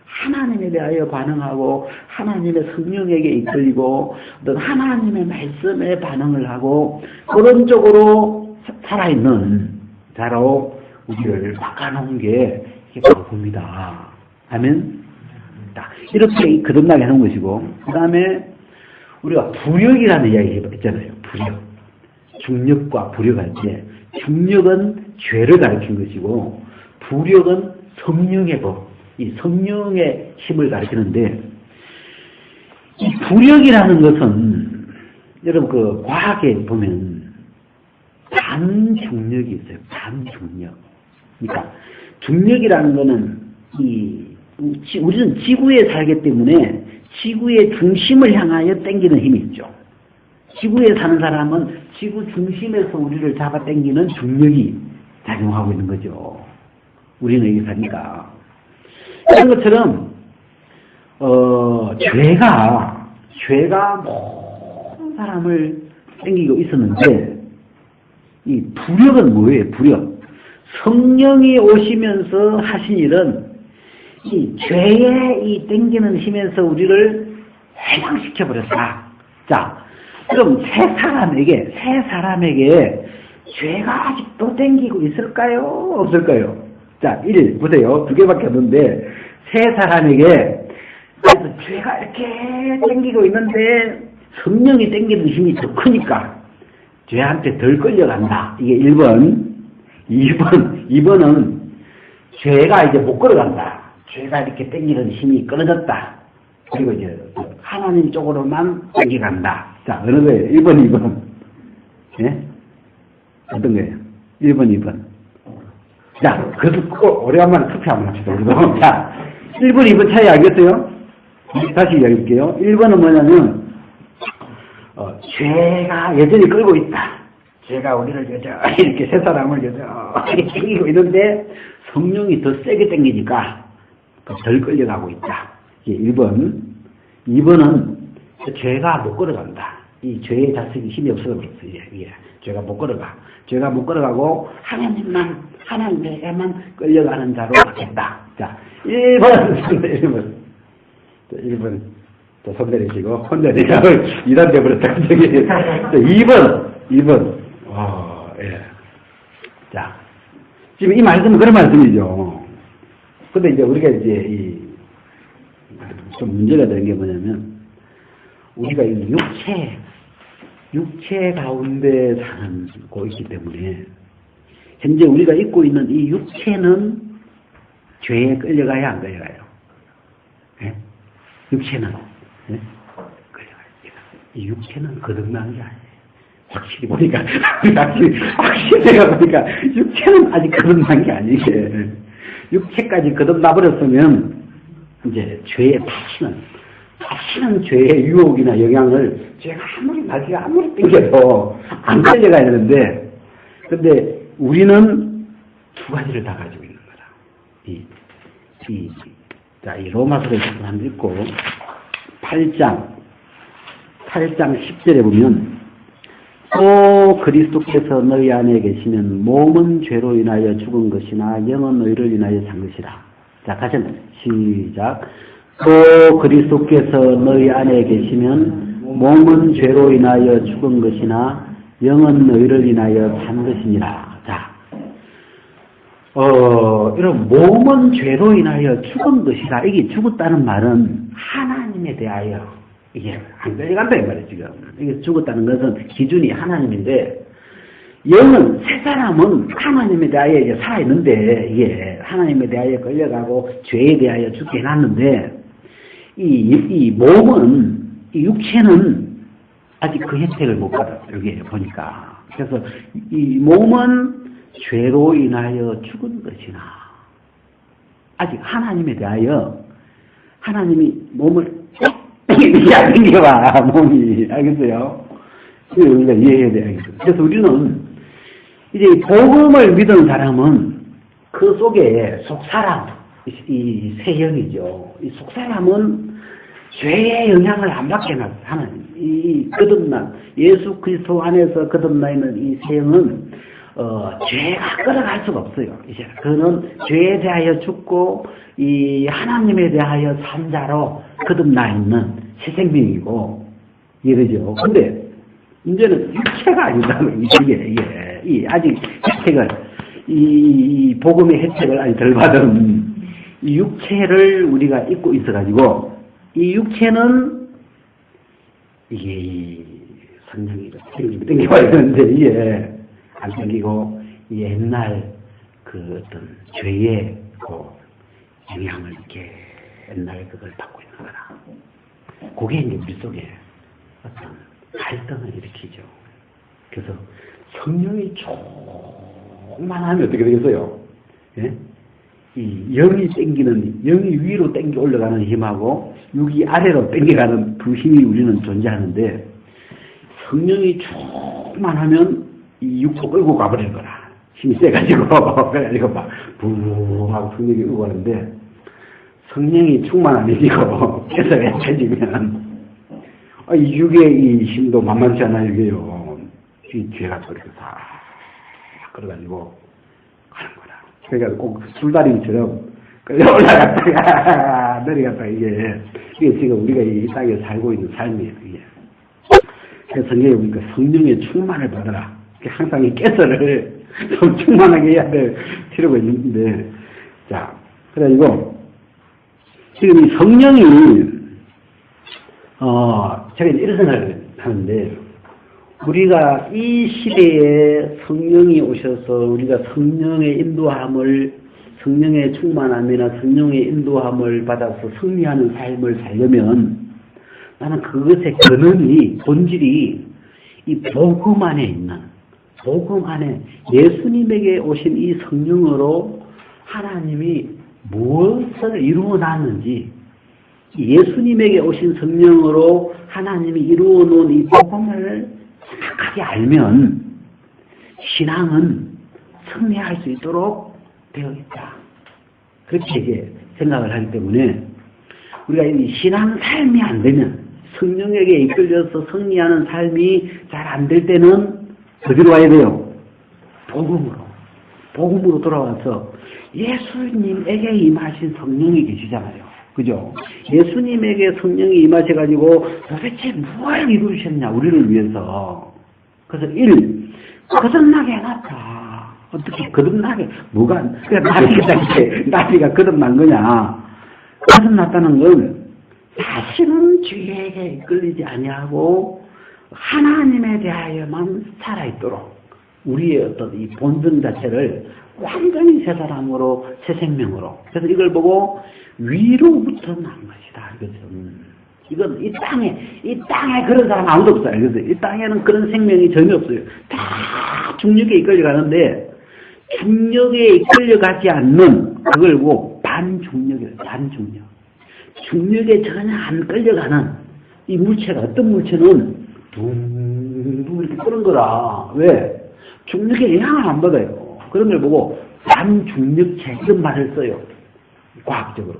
하나님에 대하여 반응하고 하나님의 성령에게 이끌리고 어떤 하나님의 말씀에 반응을 하고 그런 쪽으로 살아있는 자로 우리를 바꿔놓은 게 이게 복음이다. 아멘. 이렇게 거듭나게 하는 것이고, 그 다음에 우리가 부력이라는 이야기 있잖아요. 부력. 중력과 부력할 때, 중력은 죄를 가리키는 것이고 부력은 성령의 법, 이 성령의 힘을 가리키는데, 이 부력이라는 것은 여러분 그 과학에 보면 반중력이 있어요. 반중력. 그러니까 중력이라는 것은 우리는 지구에 살기 때문에 지구의 중심을 향하여 당기는 힘이 있죠. 지구에 사는 사람은 지구 중심에서 우리를 잡아 당기는 중력이 작용하고 있는 거죠. 우리는 여기 사니까. 그런 것처럼 죄가 모든 사람을 당기고 있었는데, 이 부력은 뭐예요? 부력. 성령이 오시면서 하신 일은 이 죄의 이 당기는 힘에서 우리를 해방시켜 버렸다. 자, 그럼 새 사람에게 죄가 아직도 당기고 있을까요? 없을까요? 자, 1, 보세요. 2개밖에 없는데, 세 사람에게, 죄가 이렇게 땡기고 있는데, 성령이 땡기는 힘이 더 크니까, 죄한테 덜 끌려간다. 이게 1번. 2번은, 죄가 이제 못 걸어간다. 죄가 이렇게 땡기는 힘이 끊어졌다. 그리고 이제, 하나님 쪽으로만 땡겨간다. 자, 어느 거예요? 1번, 2번. 예? 어떤 거예요? 1번, 2번. 자, 그래도 꼭 오래간만에 투표 한번 합시다. 우리도. 자, 1번, 2번 차이 알겠어요? 다시 이야기할게요. 1번은 뭐냐면, 죄가 여전히 끌고 있다. 죄가 우리를 여전히 이렇게 세 사람을 여전히 땡기고 있는데, 성령이 더 세게 땡기니까 덜 끌려가고 있다. 이게 1번. 2번은 죄가 못 걸어간다. 이 죄의 자식이 힘이 없어서 그렇지. 예. 죄가 못 걸어가. 죄가 못 걸어가고 하나님에게만 끌려가는 자로 바뀌었다. 자, 1번. 1번. 손 내리시고, 혼자 내장을 2단 돼버렸다. 2번. 예. 자, 지금 이 말씀은 그런 말씀이죠. 근데 이제 우리가 이제 좀 문제가 되는 게 뭐냐면, 우리가 이 육체 가운데 살고 있기 때문에, 현재 우리가 입고 있는 이 육체는 죄에 끌려가야 안 끌려가요? 예? 육체는, 예? 끌려가요. 이 육체는 거듭난 게 아니에요. 확실히 보니까, 확실히 내가 보니까, 육체는 아직 거듭난 게 아니게. 육체까지 거듭나버렸으면, 이제 죄에 다시는 죄의 유혹이나 영향을 죄가 아무리 땡겨도 안 끌려가야 되는데, 근데 우리는 두 가지를 다 가지고 있는 거다. 자, 이 로마서를 한번 읽고, 8장 10절에 보면, 또 그리스도께서 너희 안에 계시면 몸은 죄로 인하여 죽은 것이나 영은 의를 인하여 산 것이라. 자, 같이 시작. 또 그리스도께서 너희 안에 계시면 몸은 죄로 인하여 죽은 것이나 영은 의를 인하여 산 것이니라. 자, 이런 몸은 죄로 인하여 죽은 것이라. 이게 죽었다는 말은 하나님에 대하여 이게 안 끌려간다 이 말이에요. 지금 이게 죽었다는 것은 기준이 하나님인데, 영은 세 사람은 하나님에 대하여 이제 살아있는데, 이게 하나님에 대하여 끌려가고 죄에 대하여 죽게 해놨는데, 이 몸은, 이 육체는 아직 그 혜택을 못 받아요. 여기 보니까. 그래서 이 몸은 죄로 인하여 죽은 것이나, 아직 하나님에 대하여 하나님이 몸을 이게 안 생겨봐, 몸이. 알겠어요? 이거 우리가 이해해야 돼. 그래서 우리는 이제 복음을 믿은 사람은 그 속에 속사람, 이 세형이죠. 이 속사람은 죄의 영향을 안 받게 하는, 이 거듭난, 예수 그리스도 안에서 거듭나 있는 이 세형은, 죄가 끌어갈 수가 없어요. 이제, 그는 죄에 대하여 죽고, 이 하나님에 대하여 산 자로 거듭나 있는 새 생명이고, 이러죠. 근데, 이제는 육체가 아니다는 이게, 아직 혜택을, 이 복음의 혜택을 아직 덜 받은 이 육체를 우리가 입고 있어가지고, 이 육체는, 이게, 성령이 땡겨봐야 되는데, 이게, 안 땡기고, 옛날 그 어떤 죄의 그 영향을 이렇게 옛날 그걸 받고 있는 거라. 그게 이제 우리 속에 어떤 갈등을 일으키죠. 그래서 성령이 충만하면 어떻게 되겠어요? 예? 이 영이 땡기는, 영이 위로 땡겨 올라가는 힘하고 육이 아래로 땡겨가는 그 힘이 우리는 존재하는데, 성령이 충만하면 이 육도 끌고 가버리는 거라. 힘이 세가지고, 그래가지고 막, 부하고 성령이 끌고 가는데, 성령이 충만 안 해지고, 계속 약해지면, 이 육의 이 힘도 만만치 않아요, 이게요. 이 죄가 또 이렇게 다 끌어가지고 가는 거라. 그러니까 꼭 줄다리기처럼 끌려 올라갔다가, 내려갔다가 이게 지금 우리가 이 땅에 살고 있는 삶이에요, 이게. 그래서 성경에 보니까 성령의 충만을 받아라. 항상 이 깨설을 좀 충만하게 해야 될 필요가 있는데, 자, 그래가지고, 지금 이 성령이, 제가 이런 생각을 하는데, 우리가 이 시대에 성령이 오셔서 우리가 성령의 인도함을, 성령의 충만함이나 성령의 인도함을 받아서 승리하는 삶을 살려면 나는 그것의 근원이, 본질이 이 복음 안에 있는, 복음 안에 예수님에게 오신 이 성령으로 하나님이 무엇을 이루어 놨는지, 예수님에게 오신 성령으로 하나님이 이루어 놓은 이 복음을 정확하게 알면 신앙은 승리할 수 있도록 되어 있다. 그렇게 이제 생각을 하기 때문에 우리가 이 신앙 삶이 안 되면, 성령에게 이끌려서 승리하는 삶이 잘 안 될 때는 어디로 와야 돼요? 복음으로 돌아와서 예수님에게 임하신 성령이 계시잖아요. 그죠? 예수님에게 성령이 임하셔가지고 도대체 무엇을 이루셨냐, 우리를 위해서. 그래서 거듭나게 해놨다. 어떻게 거듭나게, 뭐가, 나비가 거듭난 거냐. 거듭났다는 건 다시는 죄에게 이끌리지 아니하고 하나님에 대하여만 살아있도록 우리의 어떤 이 본성 자체를 완전히 새 사람으로, 새 생명으로. 그래서 이걸 보고 위로부터 난 것이다. 이건 이 땅에 그런 사람 아무도 없어요. 그래서 이 땅에는 그런 생명이 전혀 없어요. 다 중력에 이끌려가는데, 중력에 이끌려가지 않는 그걸 보고 반중력이에요. 반중력. 중력에 전혀 안 끌려가는 이 물체가, 어떤 물체는 둥둥 이렇게 끄는 거라. 왜? 중력에 영향을 안 받아요. 그런 걸 보고 반중력체, 이런 말을 써요. 과학적으로.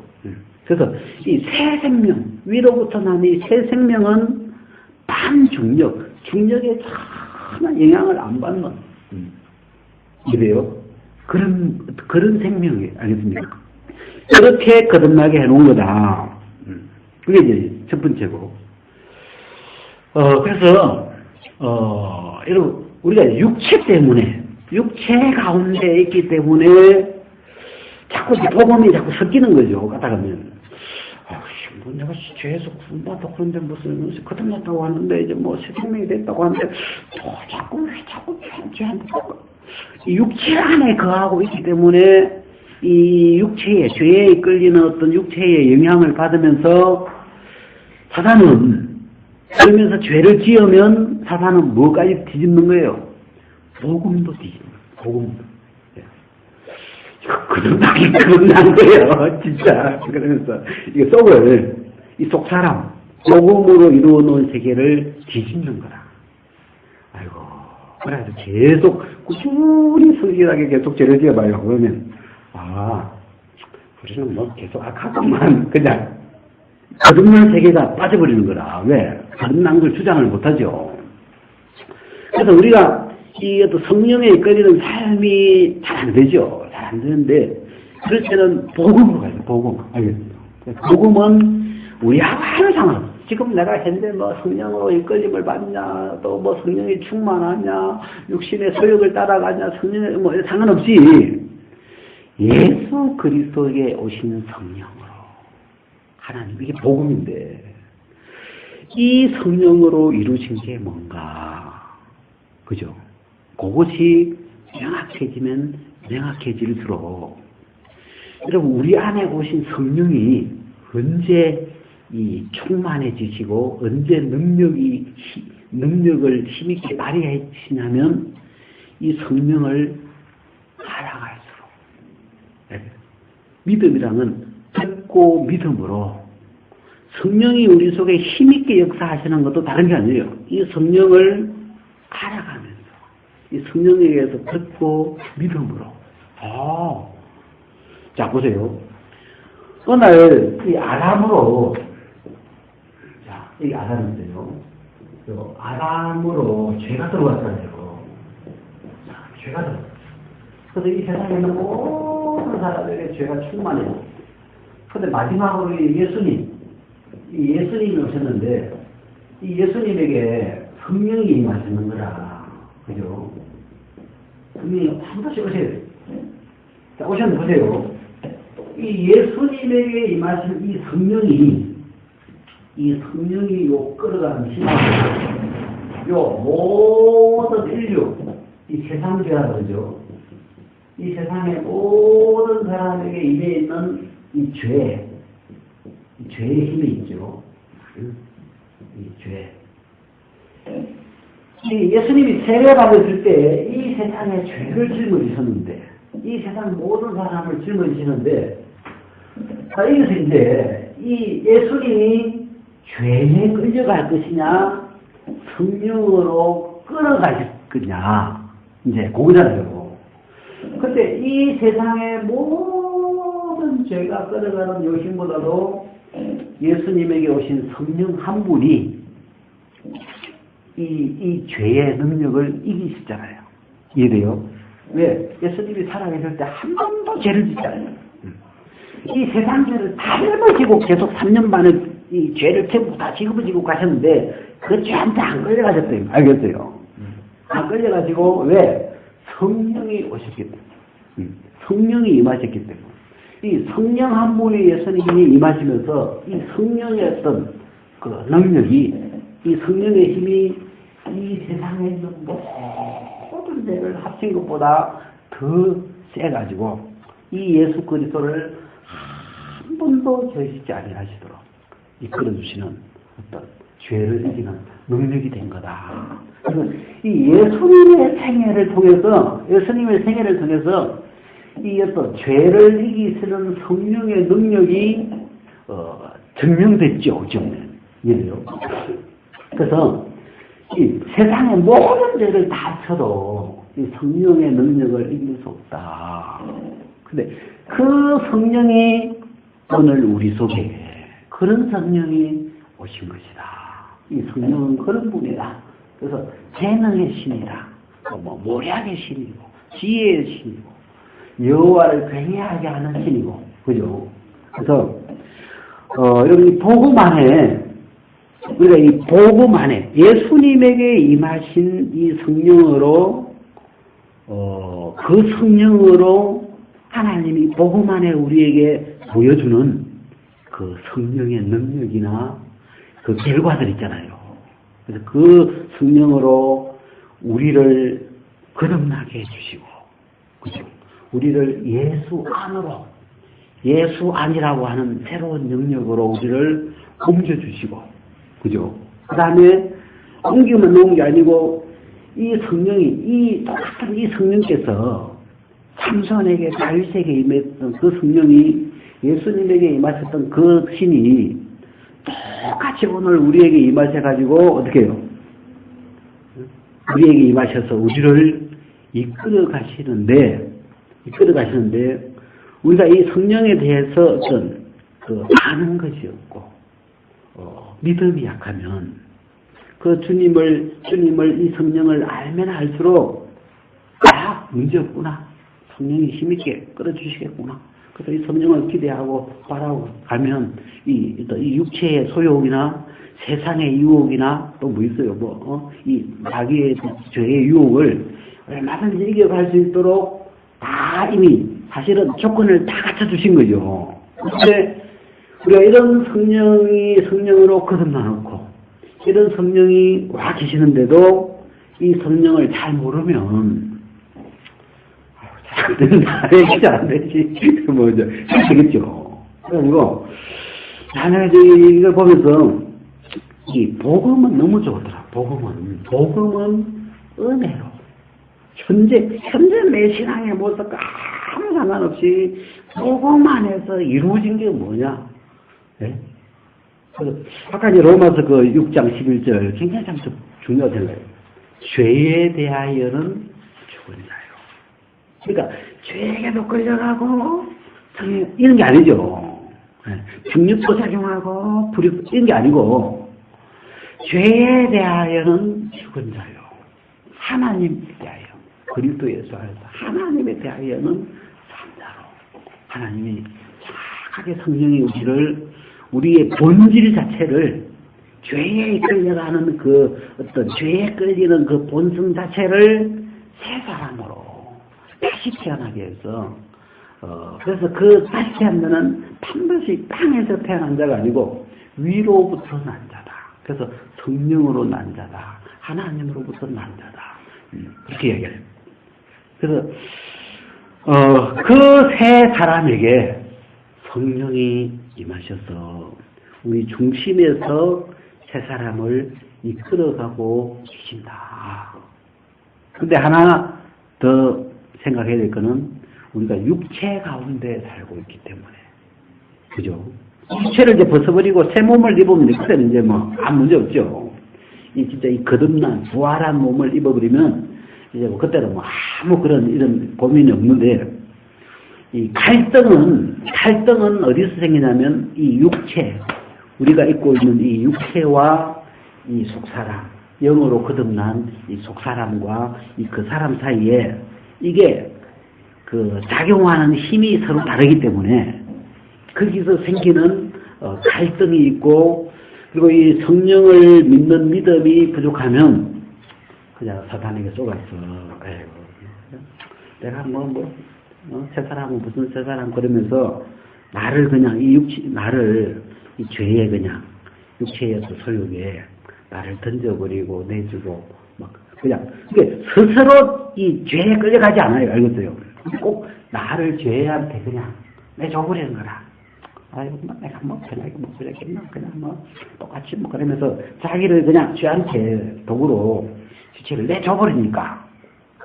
그래서 이 새 생명, 위로부터 난 이 새 생명은 반중력, 중력에 전혀 영향을 안 받는, 이래요. 그런 생명이 알겠습니까? 그렇게 거듭나게 해놓은 거다. 그게 이제 첫 번째고. 그래서, 여러분, 우리가 육체 가운데 있기 때문에 자꾸 복음이 자꾸 섞이는 거죠. 가다 가면. 뭐 내가 죄에서 구원받았다 그런데 무슨 거듭났다고 하는데 이제 뭐 새 생명이 됐다고 하는데 자꾸 죄한테 이 육체 안에 거하고 있기 때문에 이 육체의 죄에 이끌리는 어떤 육체의 영향을 받으면서 사단은, 그러면서 죄를 지으면 사단은 뭐까지 뒤집는 거예요? 복음도 뒤집는 거예요. 복음도. 거듭난 거예요. 진짜. 그러면서 이 속을, 이 속 사람, 복음으로 이루어 놓은 세계를 뒤집는 거라. 아이고. 그래서 계속 꾸준히 성실하게 계속 죄를 지어봐요. 그러면 우리는 뭐 계속 악하고만 그냥 거듭난 세계가 빠져버리는 거라. 왜? 거듭난 걸 주장을 못하죠. 그래서 우리가 이 어떤 성령에 이끌리는 삶이 잘 안 되죠. 잘 안 되는데, 그럴 때는 복음으로 가요. 복음. 알겠습니다. 복음은 우리하고 아무 상관없어. 지금 내가 현재 뭐 성령으로 이끌림을 받냐, 또 뭐 성령이 충만하냐, 육신의 소욕을 따라가냐, 성령에 뭐 상관없이 예수 그리스도에게 오시는 성령으로 하나님, 이게 복음인데, 이 성령으로 이루신 게 뭔가, 그죠? 그것이 명확해지면 명확해질수록, 여러분, 우리 안에 오신 성령이 언제 이 충만해지시고 언제 능력을 힘있게 발휘하시냐면 이 성령을 알아갈수록. 믿음이랑은 듣고 믿음으로, 성령이 우리 속에 힘있게 역사하시는 것도 다른 게 아니에요. 이 성령을 알아가면서, 이 성령에 의해서 듣고 믿음으로. 자, 보세요. 어느 날 이 아담으로, 자, 이 아담인데요. 아담으로 죄가 들어왔잖아요. 자, 죄가 들어왔어요. 그래서 이 세상에는 모든 사람에게 죄가 충만해요. 그런데 마지막으로 이 예수님이 오셨는데, 이 예수님에게 성령이 임하시는 거라. 그죠? 성령이 한 번씩 오세요. 자, 오셨는데 보세요. 이 예수님에게 임하신 이 성령이 요 끌어가는 힘, 요 모든 인류, 이 세상 죄라 그러죠. 이 세상의 모든 사람에게 임해 있는 이 죄의 힘이 있죠. 이 죄. 이 예수님이 세례 받으실 때 이 세상에 죄를 짊어지셨는데, 이 세상 모든 사람을 짊어지시는데, 여기서 이제 이 예수님이 죄에 끌려갈 것이냐, 성령으로 끌어갈 거냐, 이제 그거잖아요. 근데 이 세상의 모든 죄가 끌어가는 요심보다도 예수님에게 오신 성령 한 분이 이 죄의 능력을 이기시잖아요. 이해돼요? 왜? 예수님이 살아계실 때 한 번도 죄를 짓잖아요. 이 세상 죄를 다 짊어지고 계속 3년 반을 이 죄를 전부 다 짊어지고 가셨는데 그 죄한테 안 걸려가셨어요. 알겠어요? 안 걸려가지고 왜? 성령이 오셨기 때문에. 성령이 임하셨기 때문에. 이 성령 한 분이 예수님이 임하시면서 이 성령의 어떤 그 능력이, 이 성령의 힘이 이 세상에 있는 모든 죄를 합친 것보다 더 세가지고 이 예수 그리스도를 한 번도 죄짓지 아니하시도록 이끌어주시는 어떤 죄를 이기는 능력이 된 거다. 이 예수님의 생애를 통해서 이 어떤 죄를 이기시는 성령의 능력이 증명됐죠. 이래요. 그래서 이 세상의 모든 죄를 다 합쳐도 이 성령의 능력을 이길 수 없다. 근데 그 성령이 오늘 우리 속에 그런 성령이 오신 것이다. 이 성령은 그런 분이다. 그래서 재능의 신이다. 모략의 신이고 지혜의 신이고 여호와를 굉해하게 하는 신이고, 그죠? 그래서 여러분 이 복음 안에 우리가 이 복음 안에 예수님에게 임하신 이 성령으로 그 성령으로 하나님이 복음 안에 우리에게 보여주는 그 성령의 능력이나 그 결과들 있잖아요. 그래서 그 성령으로 우리를 거듭나게 해주시고, 그죠? 우리를 예수 안이라고 하는 새로운 영역으로 우리를 옮겨주시고, 그죠? 그 다음에 옮기면 놓은 게 아니고 이 성령이, 이 성령께서 삼손에게 다윗에게 임했던 그 성령이 예수님에게 임하셨던 그 신이 똑같이 오늘 우리에게 임하셔가지고 어떻게 해요? 우리에게 임하셔서 우리를 이끌어 가시는데 우리가 이 성령에 대해서 어떤 아는 것이 없고 믿음이 약하면 그 주님을 이 성령을 알면 알수록 문제 없구나. 성령이 힘있게 끌어주시겠구나. 그래서 이 성령을 기대하고 바라고 가면 이 육체의 소욕이나 세상의 유혹이나 또 뭐 있어요. 이 자기의 죄의 유혹을 얼마든지 이겨갈 수 있도록 다 이미 사실은 조건을 다 갖춰주신 거죠. 그런데 우리가 이런 성령으로 거듭나놓고 이런 성령이 와 계시는데도 이 성령을 잘 모르면 잘 안 되지. 뭐죠? 되겠죠. 그래가지고 나는 이걸 보면서 이 복음은 너무 좋더라. 복음은 은혜로 현재 내 신앙의 모습과 아무 상관없이 복음 안에서 이루어진 게 뭐냐? 네? 그래서 아까 이제 로마서 그 6장 11절 굉장히 참 중요하잖아요. 죄에 대하여는 죽은 자요. 그러니까 죄에게도 끌려가고 이런 게 아니죠. 중력도 작용하고 불이 이런 게 아니고 죄에 대하여는 죽은 자요. 하나님에 대하여 그리스도 예수 안에서 하나님에 대하여는 산 자로. 하나님이 정확하게 성령이 우리의 본질 자체를 죄에 끌려가는 그 어떤 죄에 끌리는 그 본성 자체를 새 사람으로 다시 태어나게 해서 그래서 그 다시 한번은 반드시 땅에서 태어난 자가 아니고 위로부터 난 자다. 그래서 성령으로 난 자다. 하나님으로부터 난 자다. 그렇게 얘기해요. 그래서 그 세 사람에게 성령이 임하셔서 우리 중심에서 세 사람을 이끌어가고 계신다. 근데 하나 더 생각해야 될 거는 우리가 육체 가운데 살고 있기 때문에. 그죠? 육체를 이제 벗어버리고 새 몸을 입으면 그때는 이제 뭐 아무 문제 없죠. 진짜 이 거듭난 부활한 몸을 입어버리면 이제 뭐 그때는 뭐 아무 그런 이런 고민이 없는데 이 갈등은 어디서 생기냐면 이 육체, 우리가 입고 있는 이 육체와 이 속사람, 영으로 거듭난 이 속사람과 이 그 사람 사이에 이게 그 작용하는 힘이 서로 다르기 때문에 거기서 생기는 갈등이 있고, 그리고 이 성령을 믿는 믿음이 부족하면 그냥 사탄에게 쏘갔어. 내가 새 사람은 무슨 새 사람 그러면서 나를 그냥 나를 이 죄에 그냥 육체에서 소욕에 나를 던져버리고 내주고 막 그냥 이게 스스로 이 죄에 끌려가지 않아요. 알겠어요? 꼭 나를 죄한테 그냥 내줘버리는 거라. 아이고, 내가 편하게 못 그랬겠나? 그냥 똑같이 그러면서 자기를 그냥 죄한테 도구로 지체를 내줘버리니까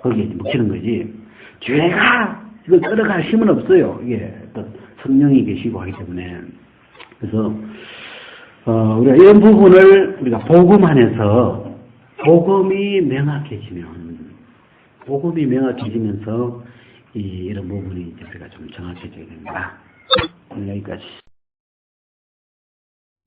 거기에 묻히는 거지. 죄가 이걸 끌어갈 힘은 없어요. 이게 또 성령이 계시고 하기 때문에. 그래서, 우리가 이런 부분을 우리가 복음 안에서 복음이 명확해지면서 이런 부분이 이제 우리가 좀 정확해져야 됩니다. 여기까지.